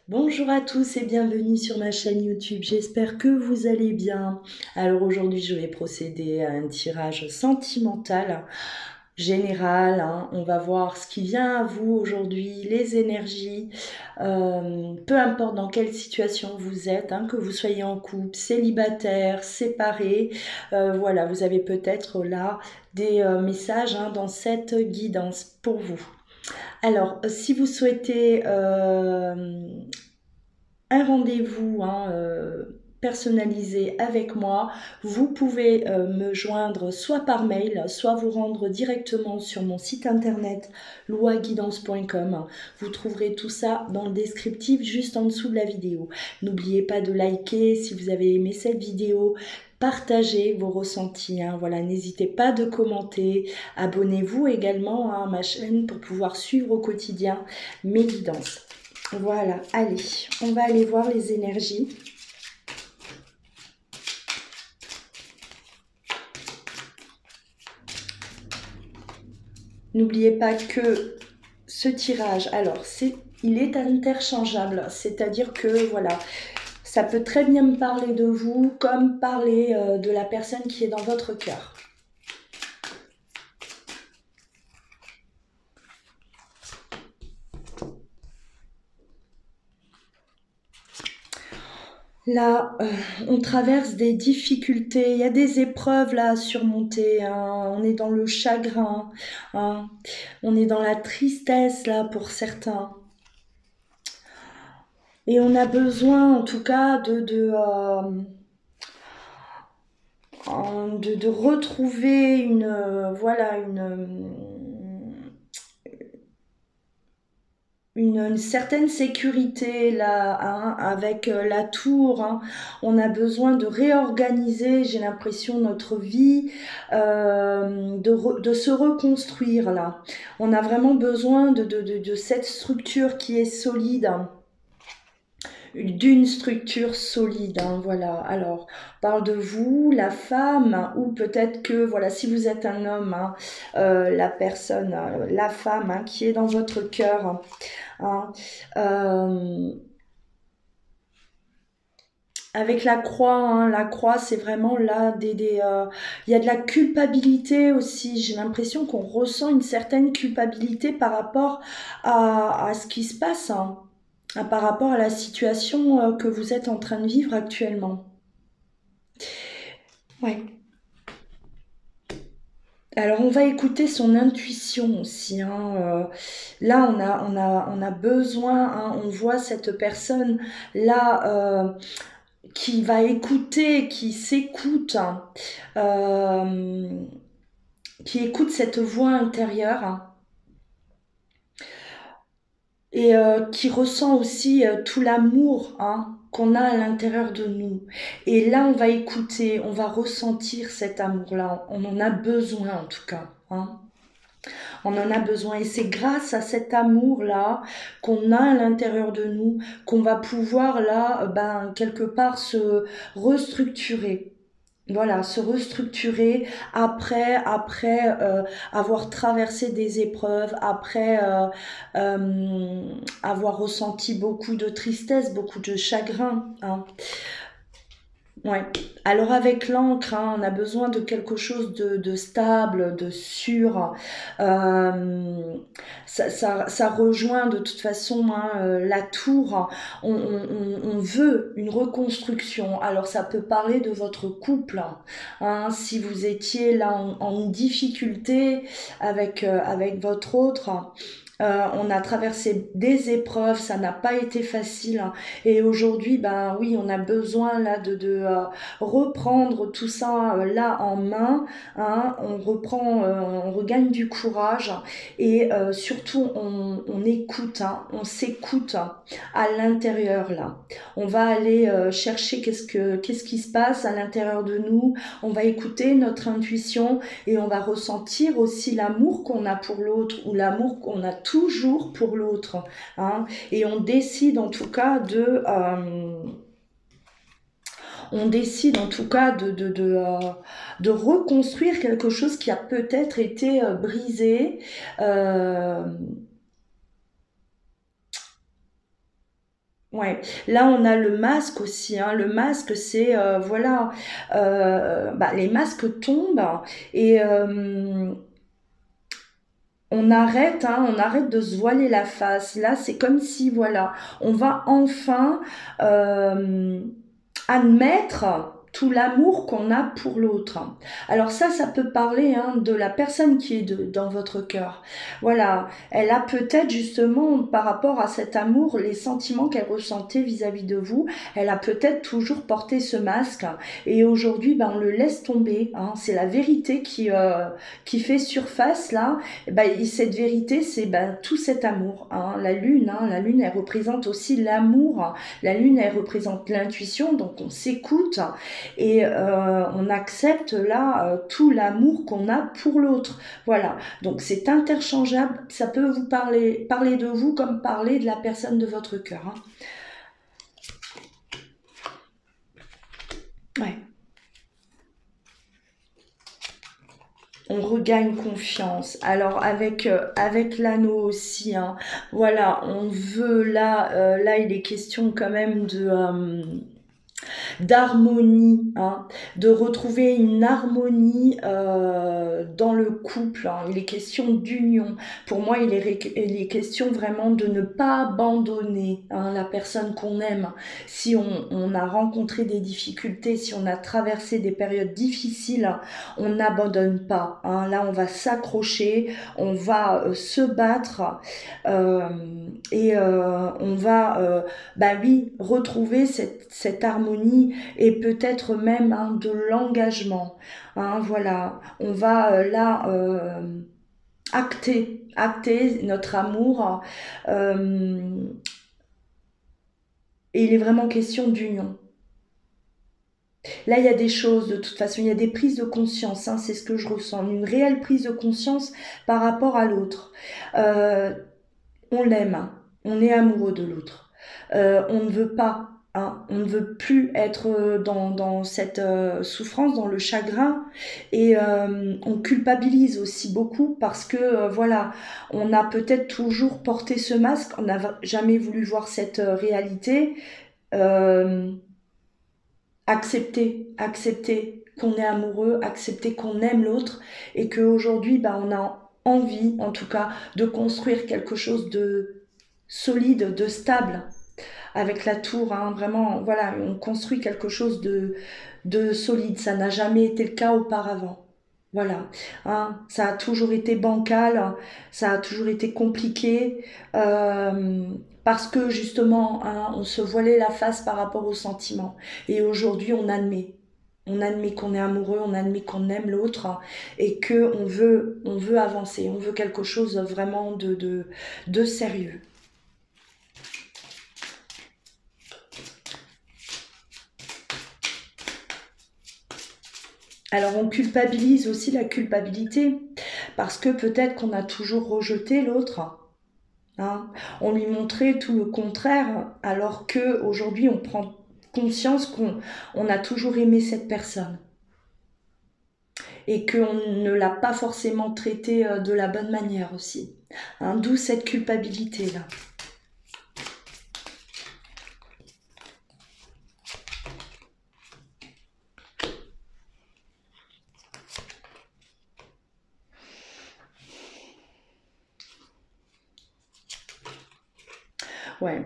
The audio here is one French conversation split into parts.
Bonjour à tous et bienvenue sur ma chaîne YouTube, j'espère que vous allez bien. Alors aujourd'hui je vais procéder à un tirage sentimental général, hein. On va voir ce qui vient à vous aujourd'hui, les énergies, peu importe dans quelle situation vous êtes, hein, que vous soyez en couple, célibataire, séparé, voilà, vous avez peut-être là des messages, hein, dans cette guidance pour vous. Alors, si vous souhaitez un rendez-vous, hein, personnalisé avec moi, vous pouvez me joindre soit par mail, soit vous rendre directement sur mon site internet loaguidance.com. Vous trouverez tout ça dans le descriptif juste en dessous de la vidéo. N'oubliez pas de liker si vous avez aimé cette vidéo. Partagez vos ressentis, hein, voilà, n'hésitez pas de commenter, abonnez-vous également, hein, à ma chaîne pour pouvoir suivre au quotidien mes guidances. Voilà, allez, on va aller voir les énergies. N'oubliez pas que ce tirage, alors, il est interchangeable, c'est-à-dire que, voilà, ça peut très bien me parler de vous comme parler de la personne qui est dans votre cœur. Là, on traverse des difficultés, il y a des épreuves là à surmonter, hein. On est dans le chagrin, hein. On est dans la tristesse là pour certains. Et on a besoin en tout cas de retrouver voilà, une certaine sécurité là, hein, avec la tour, hein. On a besoin de réorganiser, j'ai l'impression, notre vie, de se reconstruire là. On a vraiment besoin de cette structure qui est solide, hein, d'une structure solide, hein, voilà. Alors, on parle de vous, la femme, ou peut-être que, voilà, si vous êtes un homme, hein, la personne, la femme, hein, qui est dans votre cœur, hein, avec la croix, c'est vraiment là il y a de la culpabilité aussi. J'ai l'impression qu'on ressent une certaine culpabilité par rapport à ce qui se passe, hein, par rapport à la situation que vous êtes en train de vivre actuellement. Ouais. Alors on va écouter son intuition aussi, hein. Là on a besoin, hein, on voit cette personne là, qui va écouter, qui s'écoute, hein, qui écoute cette voix intérieure, hein, et qui ressent aussi tout l'amour, hein, qu'on a à l'intérieur de nous. Et là, on va écouter, on va ressentir cet amour-là. On en a besoin en tout cas, hein. On en a besoin. Et c'est grâce à cet amour-là qu'on a à l'intérieur de nous qu'on va pouvoir là, ben, quelque part se restructurer. Voilà, se restructurer après avoir traversé des épreuves, après avoir ressenti beaucoup de tristesse, beaucoup de chagrin, hein. Ouais. Alors avec l'encre, hein, on a besoin de quelque chose de stable, de sûr. Ça rejoint de toute façon, hein, la tour. On veut une reconstruction. Alors ça peut parler de votre couple, hein, si vous étiez là en difficulté avec votre autre. On a traversé des épreuves, ça n'a pas été facile, hein. Et aujourd'hui, ben oui, on a besoin là de reprendre tout ça là en main, hein. On reprend, on regagne du courage et surtout on écoute, hein, on s'écoute, hein, à l'intérieur là. On va aller chercher qu'est-ce qui se passe à l'intérieur de nous. On va écouter notre intuition et on va ressentir aussi l'amour qu'on a pour l'autre ou l'amour qu'on a toujours pour l'autre, hein. Et on décide en tout cas de reconstruire quelque chose qui a peut-être été brisé. Euh, Ouais, là on a le masque aussi, hein. Le masque c'est voilà, bah, les masques tombent et on arrête de se voiler la face. Là c'est comme si voilà, on va enfin euh, admettre tout l'amour qu'on a pour l'autre. Alors ça peut parler hein, de la personne qui est dans votre cœur. Voilà, elle a peut-être justement par rapport à cet amour, les sentiments qu'elle ressentait vis-à-vis de vous, elle a peut-être toujours porté ce masque et aujourd'hui ben, on le laisse tomber. Hein. C'est la vérité qui fait surface là. Et ben, et cette vérité c'est ben, tout cet amour. Hein. La lune elle représente aussi l'amour. La lune, elle représente l'intuition, donc on s'écoute et on accepte là tout l'amour qu'on a pour l'autre. Voilà, donc c'est interchangeable, ça peut vous parler de vous comme parler de la personne de votre cœur. Hein. Ouais. On regagne confiance. Alors avec l'anneau aussi, hein, voilà, on veut là il est question quand même d'harmonie, hein, de retrouver une harmonie dans le couple. Hein. Il est question d'union. Pour moi, il est question vraiment de ne pas abandonner hein, la personne qu'on aime. Si on a rencontré des difficultés, si on a traversé des périodes difficiles, on n'abandonne pas. Hein. Là, on va s'accrocher, on va se battre euh, et on va, bah oui, retrouver cette harmonie et peut-être même hein, de l'engagement. Hein, voilà, on va acter notre amour. euh, et il est vraiment question d'union. Là, il y a des choses, de toute façon, il y a des prises de conscience, hein, c'est ce que je ressens, une réelle prise de conscience par rapport à l'autre. Euh, on l'aime, hein, on est amoureux de l'autre. On ne veut pas, hein, on ne veut plus être dans cette souffrance, dans le chagrin, et on culpabilise aussi beaucoup parce que voilà, on a peut-être toujours porté ce masque, on n'a jamais voulu voir cette réalité. Euh, accepter qu'on est amoureux, accepter qu'on aime l'autre, et qu'aujourd'hui, bah, on a envie, en tout cas, de construire quelque chose de solide, de stable, avec la tour, hein, vraiment, voilà, on construit quelque chose de solide. Ça n'a jamais été le cas auparavant. Voilà, hein, ça a toujours été bancal, ça a toujours été compliqué, parce que justement, hein, on se voilait la face par rapport aux sentiments. Et aujourd'hui, on admet. On admet qu'on est amoureux, on admet qu'on aime l'autre hein, et que on veut avancer, on veut quelque chose vraiment de sérieux. Alors on culpabilise aussi la culpabilité parce que peut-être qu'on a toujours rejeté l'autre. Hein. On lui montrait tout le contraire alors que aujourd'hui on prend conscience qu'on a toujours aimé cette personne et qu'on ne l'a pas forcément traité de la bonne manière aussi. Hein, d'où cette culpabilité là. Ouais.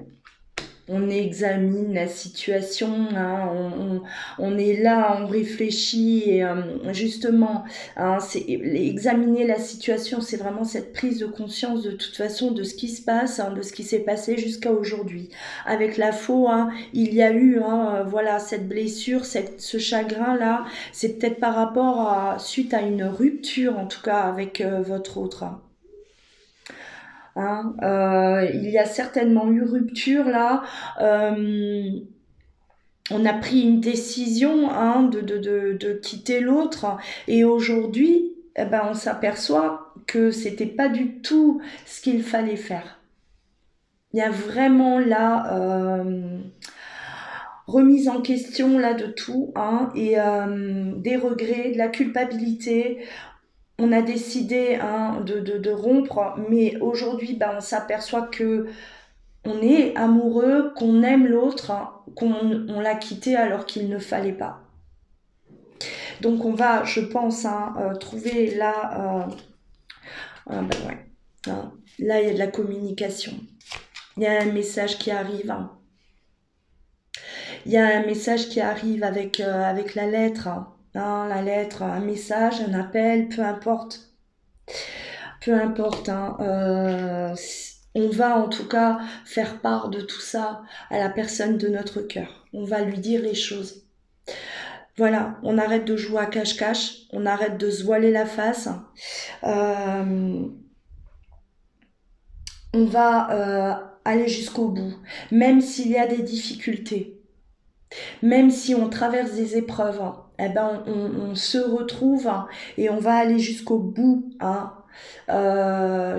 On examine la situation, hein, on est là, on réfléchit et justement, hein, examiner la situation, c'est vraiment cette prise de conscience de toute façon de ce qui se passe, hein, de ce qui s'est passé jusqu'à aujourd'hui. Avec la faux, hein, il y a eu, hein, voilà, cette blessure, ce chagrin là, c'est peut-être par rapport à suite à une rupture en tout cas avec votre autre. Hein. Hein. Il y a certainement eu rupture là. Euh, on a pris une décision hein, de quitter l'autre et aujourd'hui, eh ben, on s'aperçoit que c'était pas du tout ce qu'il fallait faire. Il y a vraiment là remise en question là de tout hein, et des regrets, de la culpabilité. On a décidé hein, de rompre, mais aujourd'hui, ben, on s'aperçoit que On est amoureux, qu'on aime l'autre, qu'on l'a quitté alors qu'il ne fallait pas. Donc on va, je pense, trouver là... ben ouais, hein, là, il y a de la communication. Il y a un message qui arrive. Il y a un message qui arrive avec la lettre. La lettre, un message, un appel, peu importe. Peu importe. On va en tout cas faire part de tout ça à la personne de notre cœur. On va lui dire les choses. Voilà, on arrête de jouer à cache-cache, on arrête de se voiler la face. Euh, on va aller jusqu'au bout, même s'il y a des difficultés. Même si on traverse des épreuves, eh ben on se retrouve et on va aller jusqu'au bout.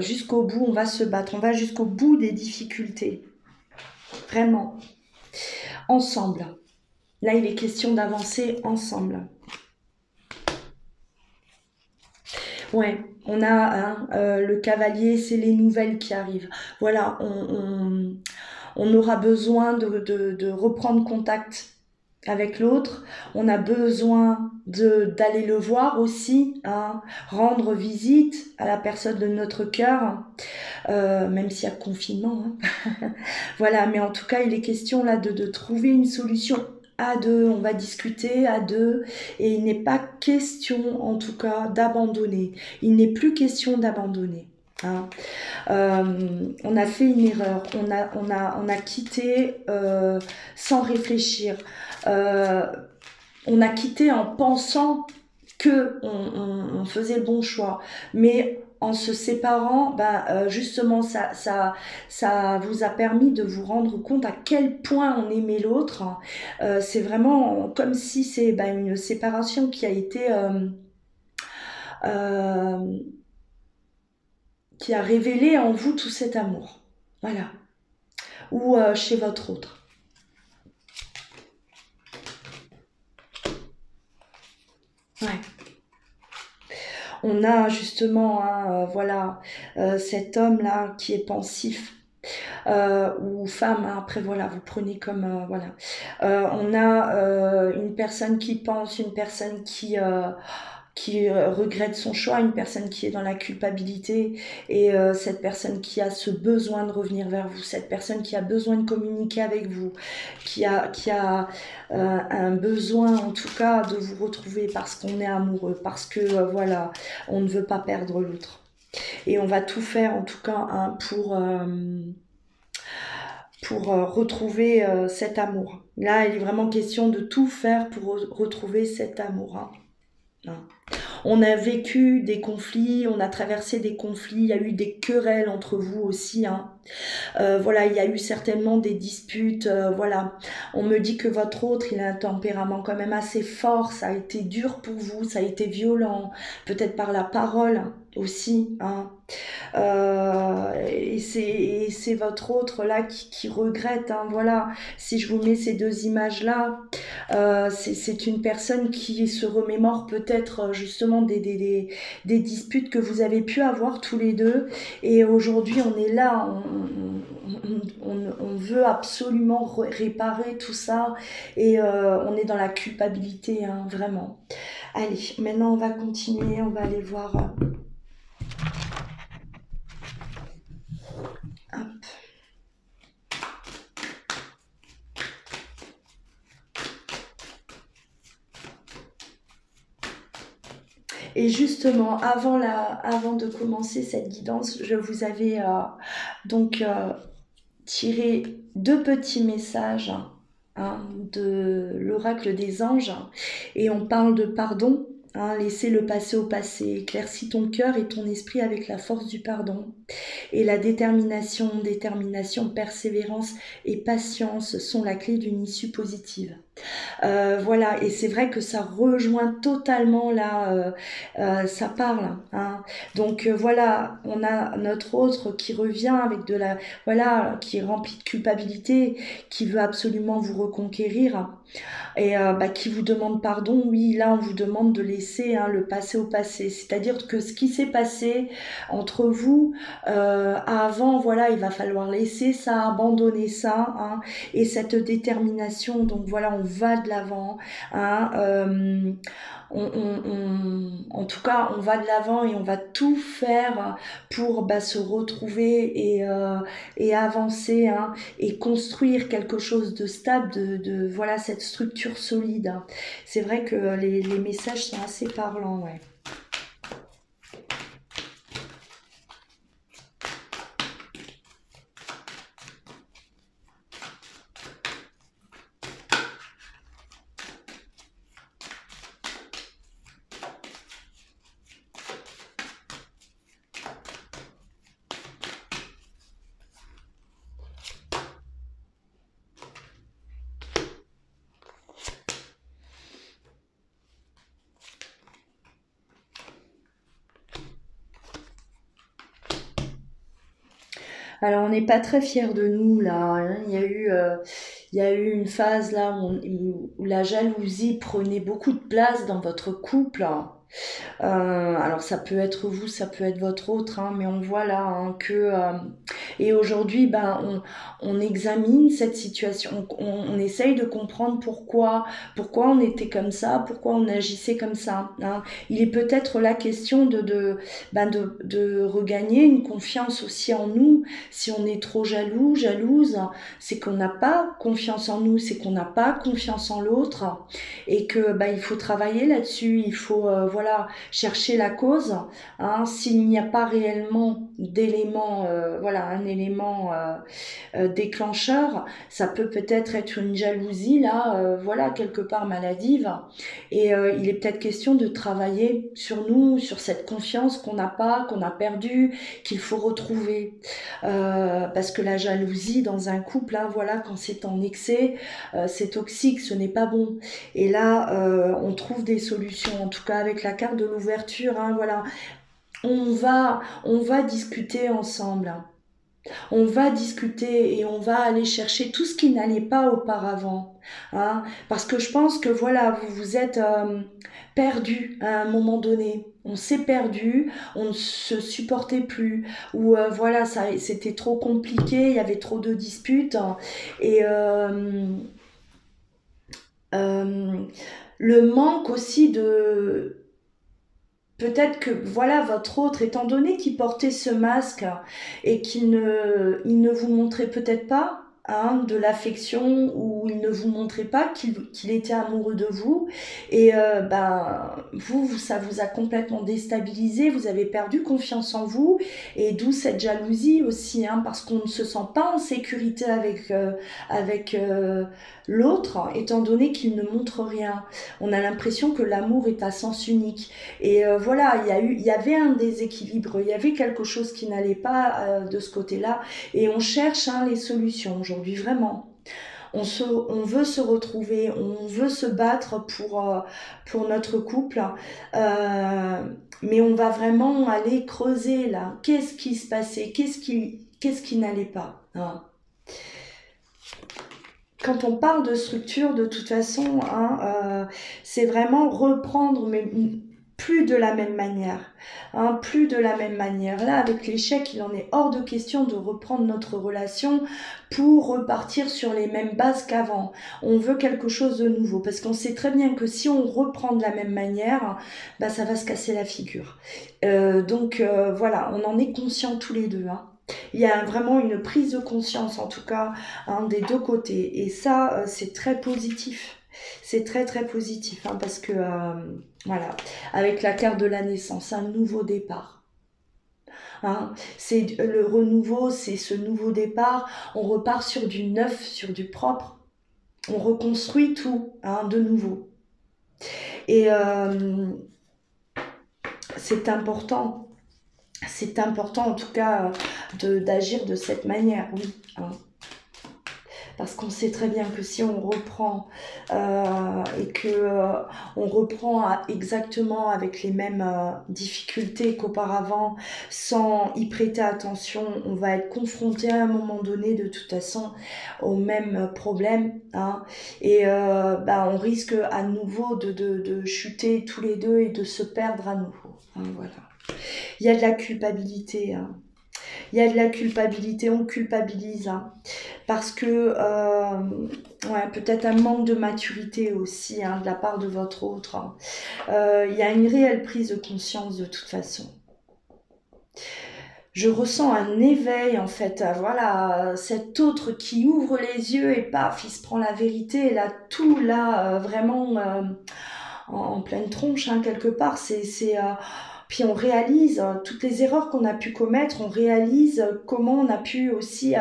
Jusqu'au bout, on va se battre. On va jusqu'au bout des difficultés. Vraiment. Ensemble. Là, il est question d'avancer ensemble. Ouais, on a le cavalier, c'est les nouvelles qui arrivent. Voilà, on aura besoin de reprendre contact avec l'autre. On a besoin d'aller le voir aussi, rendre visite à la personne de notre cœur, même s'il y a confinement. Voilà, mais en tout cas, il est question là de trouver une solution à deux. On va discuter à deux et il n'est pas question, en tout cas, d'abandonner. Il n'est plus question d'abandonner. On a fait une erreur, on a quitté sans réfléchir. On a quitté en pensant que on faisait le bon choix, mais en se séparant, justement, ça vous a permis de vous rendre compte à quel point on aimait l'autre. C'est vraiment comme si c'est une séparation qui a été qui a révélé en vous tout cet amour. Voilà. Ou chez votre autre. Ouais. On a justement, voilà, cet homme-là qui est pensif. Ou femme, après voilà, vous prenez comme, voilà. On a une personne qui pense, une personne qui regrette son choix, une personne qui est dans la culpabilité et cette personne qui a ce besoin de revenir vers vous, cette personne qui a besoin de communiquer avec vous, qui a un besoin en tout cas de vous retrouver parce qu'on est amoureux, parce que voilà, on ne veut pas perdre l'autre. Et on va tout faire en tout cas pour retrouver cet amour. Là, il est vraiment question de tout faire pour retrouver cet amour. On a vécu des conflits, on a traversé des conflits, il y a eu des querelles entre vous aussi. Voilà, il y a eu certainement des disputes. Voilà, on me dit que votre autre, il a un tempérament quand même assez fort, ça a été dur pour vous, ça a été violent, peut-être par la parole aussi. Et c'est votre autre là qui regrette. Voilà, si je vous mets ces deux images là, c'est une personne qui se remémore peut-être justement des disputes que vous avez pu avoir tous les deux. Et aujourd'hui, on est là, on veut absolument réparer tout ça et on est dans la culpabilité, vraiment. Allez, maintenant on va continuer, on va aller voir. Hop. Et justement, avant de commencer cette guidance, je vous avais donc tiré deux petits messages de l'oracle des anges. Et on parle de pardon. Laisser le passé au passé, éclaircis ton cœur et ton esprit avec la force du pardon. Et la détermination, persévérance et patience sont la clé d'une issue positive. Voilà, et c'est vrai que ça rejoint totalement là, ça parle, hein. Donc voilà, on a notre autre qui revient avec de la, voilà, qui est rempli de culpabilité, qui veut absolument vous reconquérir et bah, qui vous demande pardon. Oui, là on vous demande de laisser le passé au passé, c'est-à-dire que ce qui s'est passé entre vous avant, voilà, il va falloir laisser ça, abandonner ça, hein, et cette détermination. Donc voilà, on va de l'avant, hein, en tout cas, on va de l'avant et on va tout faire pour bah, se retrouver et avancer, hein, et construire quelque chose de stable, voilà, cette structure solide, hein. C'est vrai que les messages sont assez parlants, ouais. Alors, on n'est pas très fiers de nous là, hein. Il y a eu une phase là où la jalousie prenait beaucoup de place dans votre couple. Alors ça peut être vous, ça peut être votre autre, hein, mais on voit là, hein, que et aujourd'hui, ben on examine cette situation, on essaye de comprendre pourquoi on était comme ça, pourquoi on agissait comme ça, hein. Il est peut-être la question de regagner une confiance aussi en nous. Si on est trop jaloux, jalouse, c'est qu'on n'a pas confiance en nous, c'est qu'on n'a pas confiance en l'autre, et que il faut travailler là-dessus. Il faut voilà, chercher la cause, hein. S'il n'y a pas réellement d'élément, voilà, un élément déclencheur, ça peut peut-être être une jalousie là, voilà, quelque part maladive, et il est peut-être question de travailler sur nous, sur cette confiance qu'on n'a pas, qu'on a perdue, qu'il faut retrouver, parce que la jalousie dans un couple, hein, voilà, quand c'est en excès, c'est toxique, ce n'est pas bon. Et là, on trouve des solutions, en tout cas avec la carte de l'ouverture, hein, voilà. On va discuter ensemble. On va discuter et on va aller chercher tout ce qui n'allait pas auparavant, hein, parce que je pense que voilà, vous vous êtes perdu à un moment donné. On s'est perdu, on ne se supportait plus, ou voilà, ça, c'était trop compliqué, il y avait trop de disputes, hein, et euh, le manque aussi de... Peut-être que voilà, votre autre, étant donné qu'il portait ce masque et il ne vous montrait peut-être pas, hein, de l'affection, ou il ne vous montrait pas qu'il était amoureux de vous, et ça vous a complètement déstabilisé, vous avez perdu confiance en vous, et d'où cette jalousie aussi, hein, parce qu'on ne se sent pas en sécurité avec l'autre, étant donné qu'il ne montre rien. On a l'impression que l'amour est à sens unique. Et voilà, il y avait un déséquilibre, il y avait quelque chose qui n'allait pas de ce côté-là. Et on cherche, hein, les solutions aujourd'hui, vraiment. On veut se retrouver, on veut se battre pour notre couple, euh, mais on va vraiment aller creuser là. Qu'est-ce qui se passait? Qu'est-ce qui n'allait pas, hein? Quand on parle de structure, de toute façon, hein, c'est vraiment reprendre, mais plus de la même manière, hein, plus de la même manière. Là, avec l'échec, il en est hors de question de reprendre notre relation pour repartir sur les mêmes bases qu'avant. On veut quelque chose de nouveau, parce qu'on sait très bien que si on reprend de la même manière, bah, ça va se casser la figure. Donc voilà, on en est conscients tous les deux, hein. Il y a vraiment une prise de conscience, en tout cas, hein, des deux côtés. Et ça, c'est très positif. C'est très très positif, hein, parce que, voilà, avec la carte de la naissance, un nouveau départ, hein. C'est le renouveau, c'est ce nouveau départ. On repart sur du neuf, sur du propre. On reconstruit tout, hein, de nouveau. Et c'est important. C'est important, en tout cas, d'agir de cette manière, oui, hein. parce qu'on sait très bien que si on reprend et que on reprend exactement avec les mêmes difficultés qu'auparavant, sans y prêter attention, on va être confronté à un moment donné de toute façon au même problème, hein, et on risque à nouveau de chuter tous les deux et de se perdre à nouveau, hein, voilà. Il y a de la culpabilité, hein. Il y a de la culpabilité, on culpabilise, hein, parce que ouais, peut-être un manque de maturité aussi, hein, de la part de votre autre, hein. Il y a une réelle prise de conscience de toute façon. Je ressens un éveil en fait, voilà, cet autre qui ouvre les yeux et paf, il se prend la vérité, et là tout là vraiment en pleine tronche, hein, quelque part, puis on réalise toutes les erreurs qu'on a pu commettre, on réalise comment on a pu aussi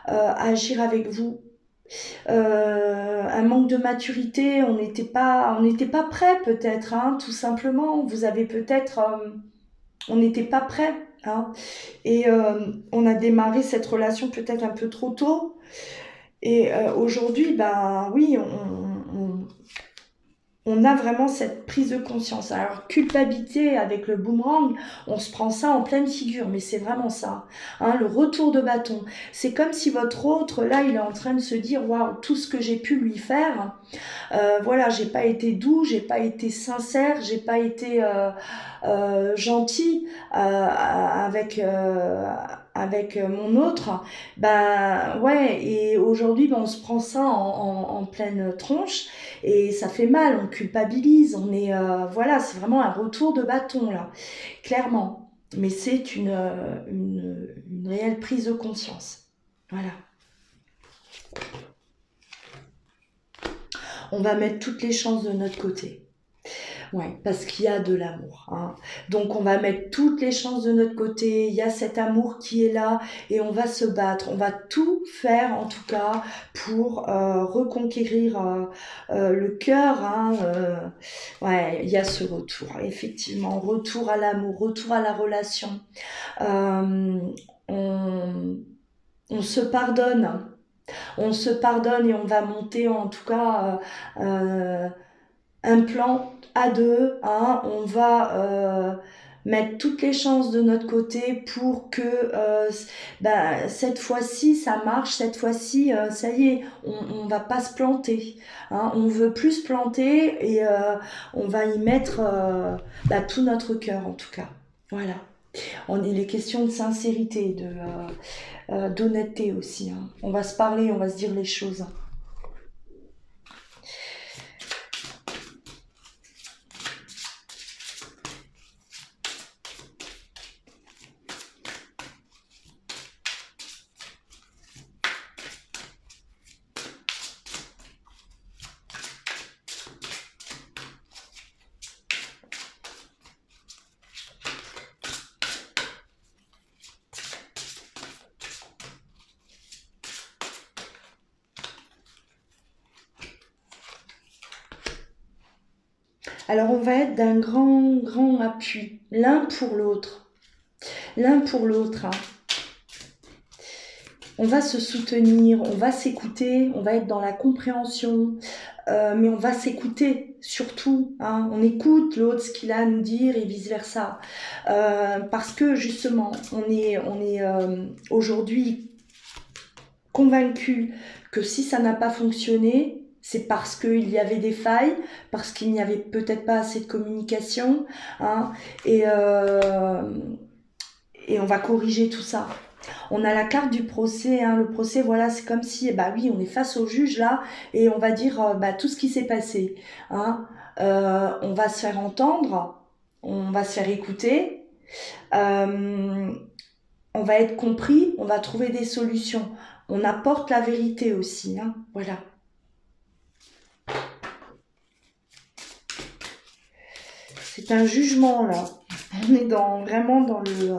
agir avec vous. Un manque de maturité, on n'était pas prêt peut-être, hein, tout simplement. Vous avez peut-être, on n'était pas prêt, hein, et on a démarré cette relation peut-être un peu trop tôt. Et aujourd'hui, ben oui, on a vraiment cette prise de conscience. Alors, culpabilité avec le boomerang, on se prend ça en pleine figure, mais c'est vraiment ça, hein, le retour de bâton. C'est comme si votre autre, là, il est en train de se dire, waouh, tout ce que j'ai pu lui faire, voilà, j'ai pas été doux, j'ai pas été sincère, j'ai pas été gentil avec mon autre, ben ouais, et aujourd'hui ben, on se prend ça en pleine tronche et ça fait mal, on culpabilise, on est voilà, c'est vraiment un retour de bâton là, clairement, mais c'est une réelle prise de conscience, voilà. On va mettre toutes les chances de notre côté. Ouais, parce qu'il y a de l'amour, hein. Donc on va mettre toutes les chances de notre côté, il y a cet amour qui est là et on va se battre, on va tout faire en tout cas pour reconquérir le cœur, hein, ouais, il y a ce retour, effectivement, retour à l'amour, retour à la relation. Euh, on, on se pardonne. On se pardonne et on va monter en tout cas un plan à deux, hein, on va mettre toutes les chances de notre côté pour que cette fois-ci ça marche, cette fois-ci ça y est, on va pas se planter, hein, on veut plus se planter et on va y mettre tout notre cœur en tout cas, voilà. Il est question de sincérité, d'honnêteté aussi, hein. On va se parler, on va se dire les choses. Alors on va être d'un grand appui, l'un pour l'autre. L'un pour l'autre, hein. On va se soutenir, on va s'écouter, on va être dans la compréhension, mais on va s'écouter surtout, hein. On écoute l'autre, ce qu'il a à nous dire et vice-versa. Parce que justement, on est aujourd'hui convaincu que si ça n'a pas fonctionné, c'est parce qu'il y avait des failles, parce qu'il n'y avait peut-être pas assez de communication, hein, et on va corriger tout ça. On a la carte du procès, hein. Le procès, voilà, c'est comme si, bah oui, on est face au juge là, et on va dire tout ce qui s'est passé, hein. On va se faire entendre, on va se faire écouter, euh, on va être compris, on va trouver des solutions. On apporte la vérité aussi, hein. Voilà. C'est un jugement là. On est vraiment dans le...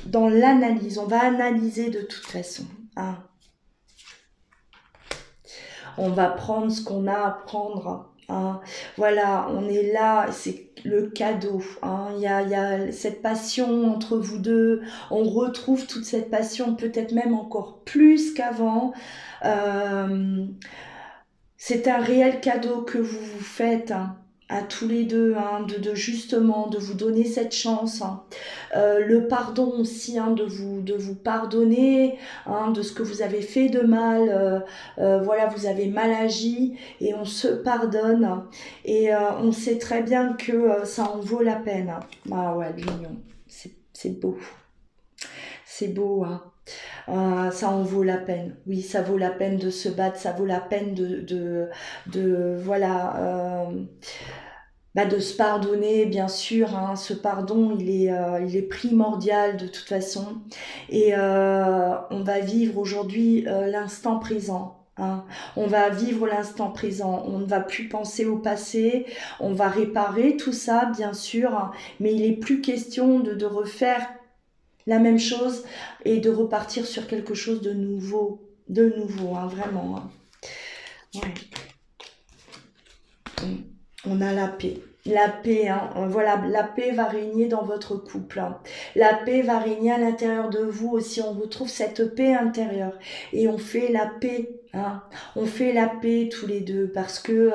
dans l'analyse. On va analyser de toute façon, hein. On va prendre ce qu'on a à prendre hein. Voilà, on est là, c'est le cadeau, hein. Il y a cette passion entre vous deux, on retrouve toute cette passion, peut-être même encore plus qu'avant. Euh, c'est un réel cadeau que vous vous faites, hein, à tous les deux, hein, de justement de vous donner cette chance, hein. Le pardon aussi, hein, de vous pardonner, hein, de ce que vous avez fait de mal. Voilà, vous avez mal agi et on se pardonne. Et on sait très bien que ça en vaut la peine, hein. Ah ouais, l'union, c'est beau. C'est beau, hein. Ça en vaut la peine. Oui, ça vaut la peine de se battre, ça vaut la peine voilà, de se pardonner, bien sûr, hein. Ce pardon, il est primordial de toute façon. Et on va vivre aujourd'hui l'instant présent, hein. On va vivre l'instant présent. On ne va plus penser au passé. On va réparer tout ça, bien sûr, hein, mais il est plus question de refaire la même chose et de repartir sur quelque chose de nouveau, hein, vraiment, hein. Ouais. On a la paix. La paix, hein, voilà, la paix va régner dans votre couple, hein. La paix va régner à l'intérieur de vous aussi. On retrouve cette paix intérieure et on fait la paix, hein. On fait la paix tous les deux parce que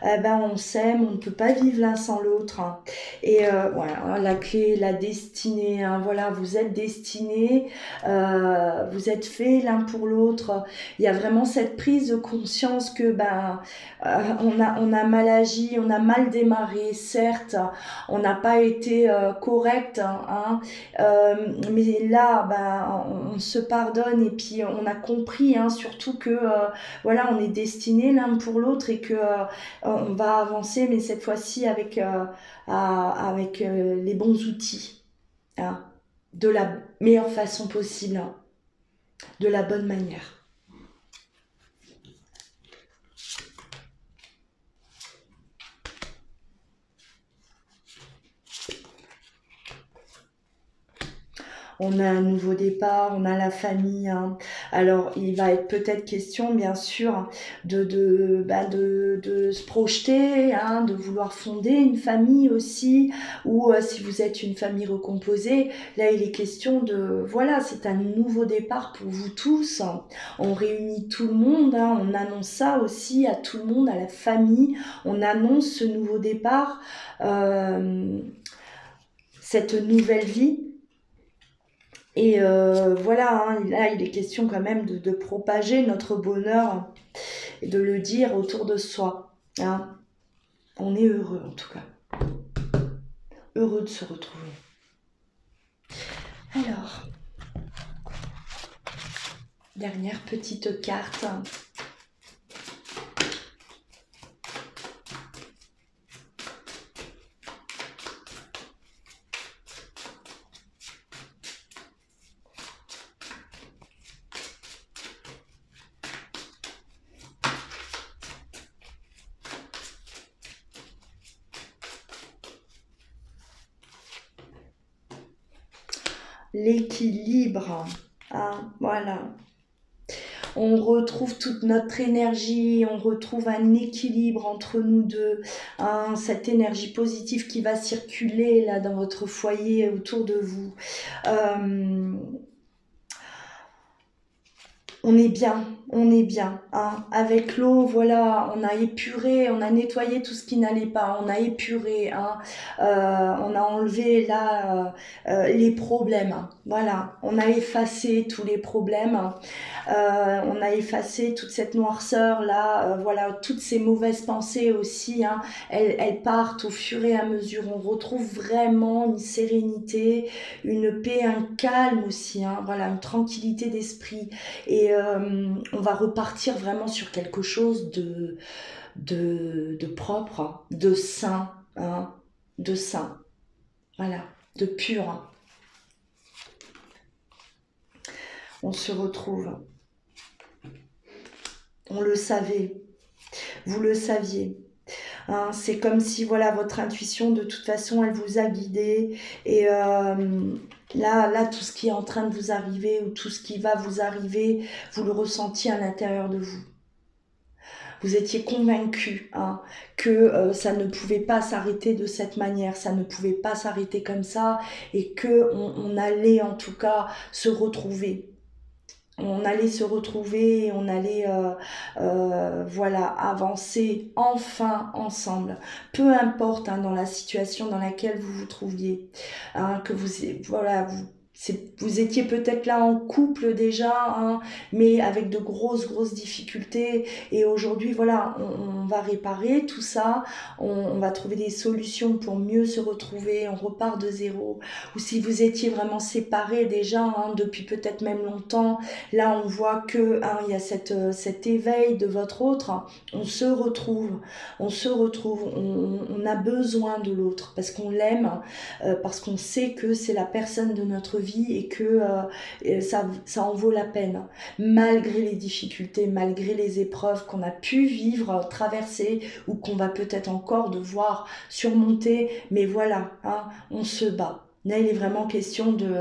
on s'aime, on ne peut pas vivre l'un sans l'autre, hein. Et voilà, la clé, la destinée, hein, voilà, vous êtes destinés, vous êtes faits l'un pour l'autre. Il y a vraiment cette prise de conscience que on a mal agi, on a mal démarré, certes, on n'a pas été correct, hein, mais là, on se pardonne et puis on a compris, hein, surtout que voilà, on est destinés l'un pour l'autre et que on va avancer, mais cette fois-ci avec les bons outils, hein, de la meilleure façon possible, hein, de la bonne manière. On a un nouveau départ, on a la famille, hein. Alors, il va être peut-être question, bien sûr, de se projeter, hein, de vouloir fonder une famille aussi, ou si vous êtes une famille recomposée, là, il est question voilà, c'est un nouveau départ pour vous tous, hein. On réunit tout le monde, hein, on annonce ça aussi à tout le monde, à la famille, on annonce ce nouveau départ, euh, cette nouvelle vie. Et voilà, hein, là, il est question quand même de propager notre bonheur et de le dire autour de soi, hein. On est heureux en tout cas, heureux de se retrouver. Alors, dernière petite carte. L'équilibre, hein, voilà. On retrouve toute notre énergie, on retrouve un équilibre entre nous deux, hein, cette énergie positive qui va circuler là dans votre foyer autour de vous. Euh, on est bien, hein. Avec l'eau, voilà, on a épuré, on a nettoyé tout ce qui n'allait pas, on a épuré, hein. On a enlevé là les problèmes, hein. Voilà, on a effacé tous les problèmes, hein. On a effacé toute cette noirceur là, voilà, toutes ces mauvaises pensées aussi, hein. Elles partent au fur et à mesure, on retrouve vraiment une sérénité, une paix, un calme aussi, hein. Voilà, une tranquillité d'esprit. Et on va repartir vraiment sur quelque chose de propre, de sain, hein, de sain, voilà, de pur, hein. On se retrouve. On le savait, vous le saviez, hein. C'est comme si voilà votre intuition de toute façon elle vous a guidé et là tout ce qui est en train de vous arriver ou tout ce qui va vous arriver, vous le ressentiez à l'intérieur de vous. Vous étiez convaincu hein, que ça ne pouvait pas s'arrêter de cette manière, ça ne pouvait pas s'arrêter comme ça, et que on allait en tout cas se retrouver. On allait se retrouver, on allait voilà avancer enfin ensemble. Peu importe hein, dans la situation dans laquelle vous vous trouviez, hein, que vous voilà vous étiez peut-être là en couple déjà, hein, mais avec de grosses difficultés. Et aujourd'hui, voilà, on va réparer tout ça, on va trouver des solutions pour mieux se retrouver, on repart de zéro. Ou si vous étiez vraiment séparés déjà, hein, depuis peut-être même longtemps, là on voit que hein, il y a cet éveil de votre autre, hein. On se retrouve, on a besoin de l'autre parce qu'on l'aime, parce qu'on sait que c'est la personne de notre vie et que ça en vaut la peine, malgré les difficultés, malgré les épreuves qu'on a pu vivre, traverser ou qu'on va peut-être encore devoir surmonter. Mais voilà, hein, on se bat. Là, il est vraiment question de,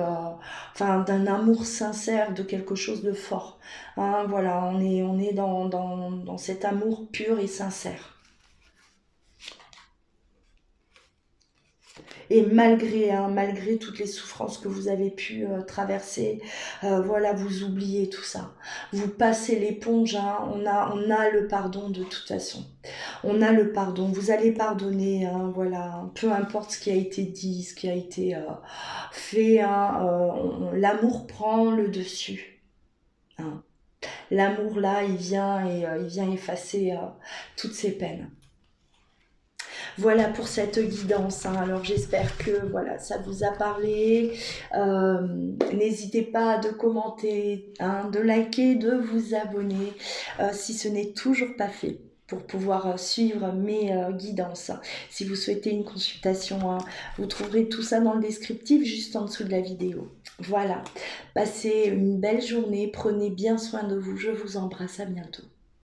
d'un amour sincère, de quelque chose de fort. Hein, voilà, on est dans cet amour pur et sincère. Et malgré, hein, malgré toutes les souffrances que vous avez pu traverser, voilà, vous oubliez tout ça. Vous passez l'éponge, hein, on a le pardon de toute façon. On a le pardon, vous allez pardonner, hein, voilà, peu importe ce qui a été dit, ce qui a été fait, hein, l'amour prend le dessus. Hein. L'amour là, il vient effacer toutes ces peines. Voilà pour cette guidance. Hein. Alors j'espère que voilà, ça vous a parlé. N'hésitez pas de commenter, hein, de liker, de vous abonner si ce n'est toujours pas fait pour pouvoir suivre mes guidances. Si vous souhaitez une consultation, hein, vous trouverez tout ça dans le descriptif juste en dessous de la vidéo. Voilà, passez une belle journée, prenez bien soin de vous, je vous embrasse, à bientôt.